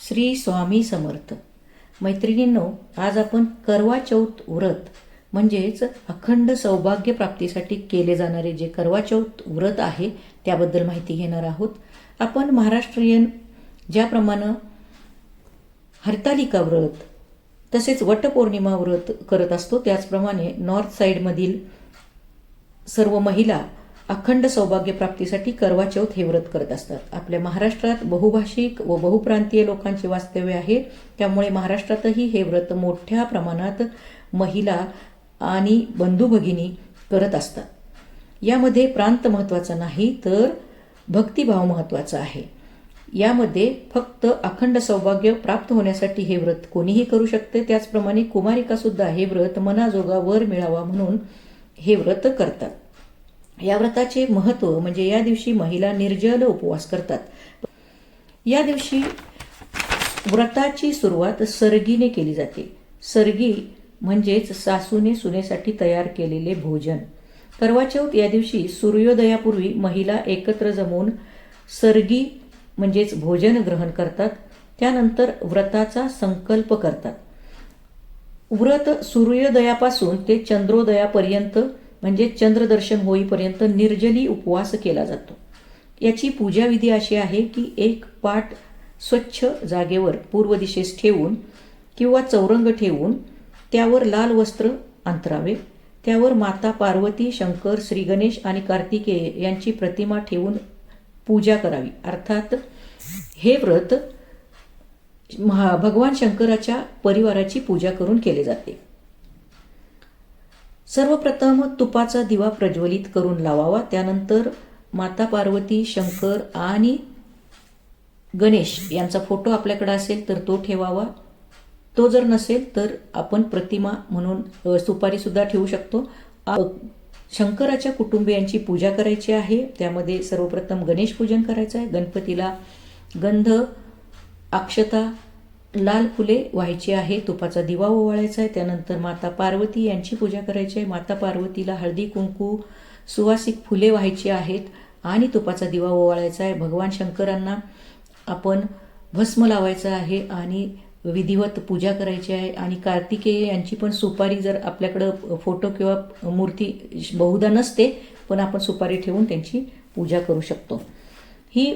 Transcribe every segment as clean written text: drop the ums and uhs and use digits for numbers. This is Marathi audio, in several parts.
श्री स्वामी समर्थ. मैत्रिणींनो, आज आपण करवा चौथ व्रत म्हणजेच अखंड सौभाग्य प्राप्तीसाठी केले जाणारे जे करवा चौथ व्रत आहे त्याबद्दल माहिती घेणार आहोत. आपण महाराष्ट्रीयन ज्याप्रमाणे हरतालिका व्रत तसेच वटपौर्णिमा व्रत करत असतो त्याचप्रमाणे नॉर्थ साईडमधील सर्व महिला अखंड सौभाग्य प्राप्तीसाठी करवा चौथ हे व्रत करत असतात. आपल्या महाराष्ट्रात बहुभाषिक व बहुप्रांतीय लोकांचे वास्तव्य आहे, त्यामुळे महाराष्ट्रातही हे व्रत मोठ्या प्रमाणात महिला आणि बंधू भगिनी करत असतात. यामध्ये प्रांत महत्त्वाचा नाही तर भक्तिभाव महत्त्वाचा आहे. यामध्ये फक्त अखंड सौभाग्य प्राप्त होण्यासाठी हे व्रत कोणीही करू शकते. त्याचप्रमाणे कुमारिका सुद्धा हे व्रत मनाजोगा वर मिळावा म्हणून हे व्रत करतात. या व्रताचे महत्त्व म्हणजे या दिवशी महिला निर्जल उपवास करतात. या दिवशी व्रताची सुरुवात सर्गीने केली जाते. सर्गी म्हणजेच सासूने सुनेसाठी तयार केलेले भोजन. करवा चौथ या दिवशी सूर्योदयापूर्वी महिला एकत्र जमून सर्गी म्हणजेच भोजन ग्रहण करतात. त्यानंतर व्रताचा संकल्प करतात. व्रत सूर्योदयापासून ते चंद्रोदयापर्यंत म्हणजे चंद्रदर्शन होईपर्यंत निर्जली उपवास केला जातो. याची पूजाविधी अशी आहे की एक पाट स्वच्छ जागेवर पूर्व दिशेस ठेवून किंवा चौरंग ठेवून त्यावर लाल वस्त्र अंतरावे. त्यावर माता पार्वती, शंकर, श्री गणेश आणि कार्तिकेय यांची प्रतिमा ठेवून पूजा करावी. अर्थात हे व्रत भगवान शंकराच्या परिवाराची पूजा करून केले जाते. सर्वप्रथम तुपाचा दिवा प्रज्वलित करून लावावा. त्यानंतर माता पार्वती, शंकर आणि गणेश यांचा फोटो आपल्याकडे असेल तर तो ठेवावा. तो जर नसेल तर आपण प्रतिमा म्हणून सुपारी सुद्धा ठेवू शकतो. शंकराच्या कुटुंबियांची पूजा करायची आहे. त्यामध्ये सर्वप्रथम गणेश पूजन करायचं आहे. गणपतीला गंध, अक्षता, लाल फुले व्हायची आहे. तुपाचा दिवा ओवाळायचा आहे. त्यानंतर माता पार्वती यांची पूजा करायची आहे. माता पार्वतीला हळदी, कुंकू, सुवासिक फुले व्हायची आहेत आणि तुपाचा दिवा ओवाळायचा आहे. भगवान शंकरांना आपण भस्म लावायचं आहे आणि विधिवत पूजा करायची आहे. आणि कार्तिकेय यांची पण सुपारी, जर आपल्याकडं फोटो किंवा मूर्ती बहुधा नसते पण आपण सुपारी ठेवून त्यांची पूजा करू शकतो. ही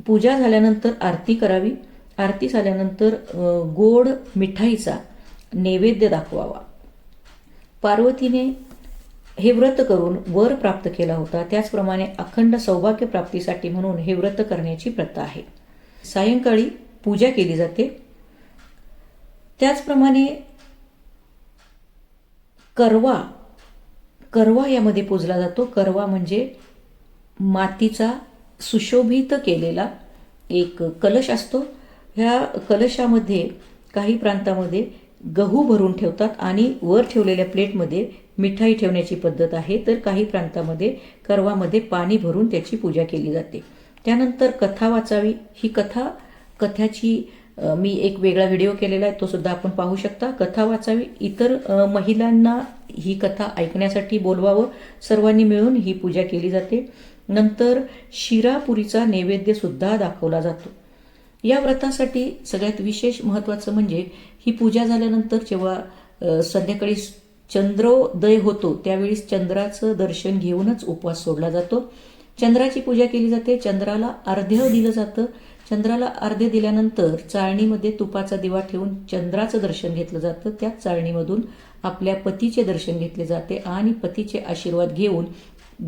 पूजा झाल्यानंतर आरती करावी. आरती झाल्यानंतर गोड मिठाईचा नैवेद्य दाखवावा. पार्वतीने हे व्रत करून वर प्राप्त केला होता, त्याचप्रमाणे अखंड सौभाग्य प्राप्तीसाठी म्हणून हे व्रत करण्याची प्रथा आहे. सायंकाळी पूजा केली जाते. त्याचप्रमाणे करवा यामध्ये पूजला जातो. करवा म्हणजे मातीचा सुशोभित केलेला एक कलश असतो. ह्या कलशामध्ये काही प्रांतामध्ये गहू भरून ठेवतात आणि वर ठेवलेल्या प्लेटमध्ये मिठाई ठेवण्याची पद्धत आहे. तर काही प्रांतामध्ये करवामध्ये पाणी भरून त्याची पूजा केली जाते. त्यानंतर कथा वाचावी. ही कथाची मी एक वेगळा व्हिडिओ केलेला आहे, तो सुद्धा आपण पाहू शकता. कथा वाचावी. इतर महिलांना ही कथा ऐकण्यासाठी बोलवावं. सर्वांनी मिळून ही पूजा केली जाते. नंतर शिरापुरीचा नैवेद्य सुद्धा दाखवला जातो. या व्रतासाठी सगळ्यात विशेष महत्त्वाचं म्हणजे ही पूजा झाल्यानंतर जेव्हा संध्याकाळी चंद्रोदय होतो त्यावेळी चंद्राचं दर्शन घेऊनच उपवास सोडला जातो. चंद्राची पूजा केली जाते. चंद्राला अर्ध्य दिलं जातं. चंद्राला अर्ध्य दिल्यानंतर चाळणीमध्ये तुपाचा दिवा ठेवून चंद्राचं दर्शन घेतलं जातं. त्याच चाळणीमधून आपल्या पतीचे दर्शन घेतले जाते आणि पतीचे आशीर्वाद घेऊन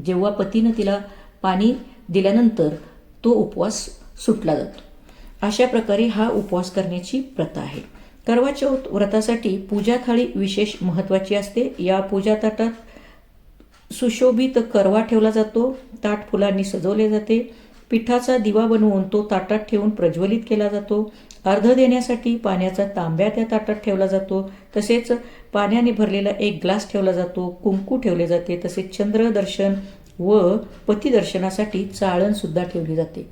जेव्हा पतीनं तिला पाणी दिल्यानंतर तो उपवास सुटला जातो. अशा प्रकारे हा उपवास करण्याची प्रथा आहे. करवा चौथ व्रतासाठी पूजा थाळी विशेष महत्त्वाची असते. या पूजा ताटात सुशोभित करवा ठेवला जातो. ताट फुलांनी सजवले जाते. पिठाचा दिवा बनवून तो ताटात ठेवून प्रज्वलित केला जातो. अर्घ्य देण्यासाठी पाण्याचा तांब्या त्या ताटात ठेवला जातो. तसेच पाण्याने भरलेला एक ग्लास ठेवला जातो. कुंकू ठेवले जाते. तसेच चंद्रदर्शन व पतिदर्शनासाठी चाळण सुद्धा ठेवली जाते.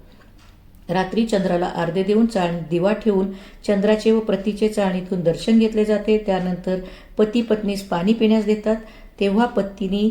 रात्री चंद्राला अर्ध्य देऊन दिवा ठेवून चंद्राचे व पतीचे चाळणीतून दर्शन घेतले जाते. त्यानंतर पती पत्नीस पाणी पिण्यास देतात. तेव्हा पत्नी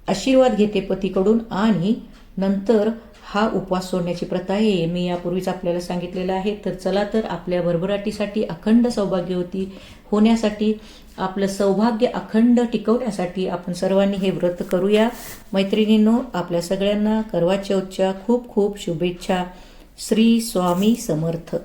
आशीर्वाद घेते पतीकडून आणि नंतर हा उपवास सोडण्याची प्रथा आहे, मी यापूर्वीच आपल्याला सांगितलेलं आहे. तर चला तर आपल्या भरभराटीसाठी, अखंड सौभाग्यवती होण्यासाठी, आपलं सौभाग्य अखंड टिकवण्यासाठी आपण सर्वांनी हे व्रत करूया. मैत्रिणींनो, आपल्या सगळ्यांना करवा चौथच्या खूप खूप शुभेच्छा. श्री स्वामी समर्थ.